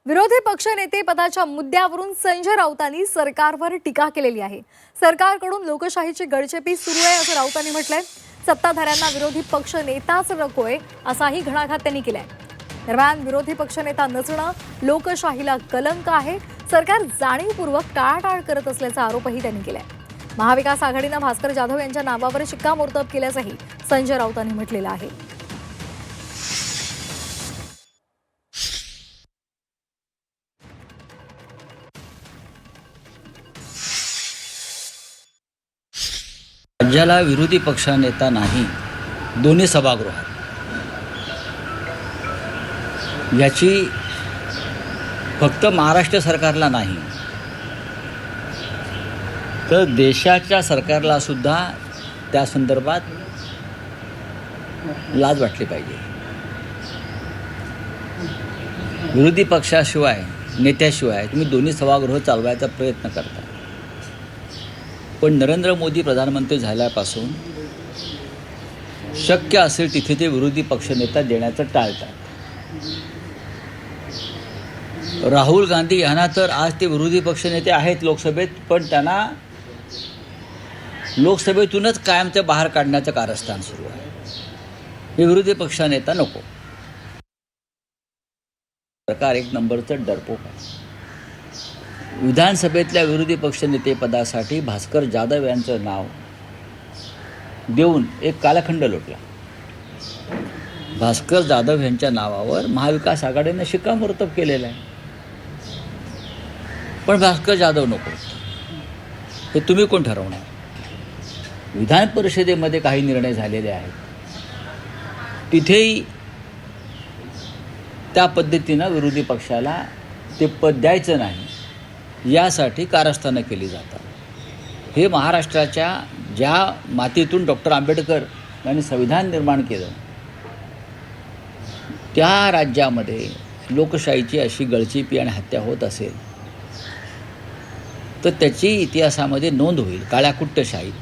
विरोधी पक्षनेते पदाच्या मुद्द्यावरून संजय राऊतांनी सरकारवर टीका केलेली आहे। सरकारकडून लोकशाहीची गळचेपी सुरू आहे असं राऊतांनी म्हटलंय। सत्ताधाऱ्यांना विरोधी पक्ष नेताच नकोय असाही घणाघात त्यांनी केलाय। दरम्यान विरोधी पक्षनेता नसणं लोकशाहीला कलंक आहे, सरकार जाणीवपूर्वक टाळाटाळ करत असल्याचा आरोपही त्यांनी केलाय। महाविकास आघाडीनं भास्कर जाधव यांच्या नावावर शिक्कामोर्तब केल्याचंही संजय राऊतांनी म्हटलेलं आहे। राज्याला विरोधी पक्षनेता नाही, दोन्ही सभागृहात, याची फक्त महाराष्ट्र सरकारला नाही तर देशाच्या सरकारला सुद्धा त्या संदर्भात लाज वाटली पाहिजे। विरोधी पक्षाशिवाय नेत्याशिवाय तुम्ही दोन्ही सभागृह चालवायचा प्रयत्न करता, पण नरेंद्र मोदी प्रधानमंत्री झाल्यापासून शक्य असेल तिथे ते विरोधी पक्षनेता देण्याचं टाळतात। राहुल गांधी यांना तर आज ते विरोधी पक्षनेते आहेत लोकसभेत, पण त्यांना लोकसभेतूनच कायम ते बाहेर काढण्याचं कारस्थान सुरू आहे। हे विरोधी पक्षनेता नको। सरकार एक नंबरचं डरपोक आहे। विधानसभेतल्या विरोधी पक्षनेतेपदासाठी भास्कर जाधव यांचं नाव देऊन एक कालखंड लोटला। भास्कर जाधव यांच्या नावावर महाविकास आघाडीने शिक्कामोर्तब केलेलं आहे, पण भास्कर जाधव नको। हे तुम्ही कोण ठरवणार? विधान परिषदेमध्ये काही निर्णय झालेले आहेत, तिथेही त्या पद्धतीनं विरोधी पक्षाला ते पद द्यायचं नाही यासाठी कारस्थानं केली जातात। हे महाराष्ट्राच्या ज्या मातीतून डॉक्टर आंबेडकर यांनी संविधान निर्माण केलं, त्या राज्यामध्ये लोकशाहीची अशी गळचेपी आणि हत्या होत असेल तर त्याची इतिहासामध्ये नोंद होईल, काळ्या कुट्टशाहीत।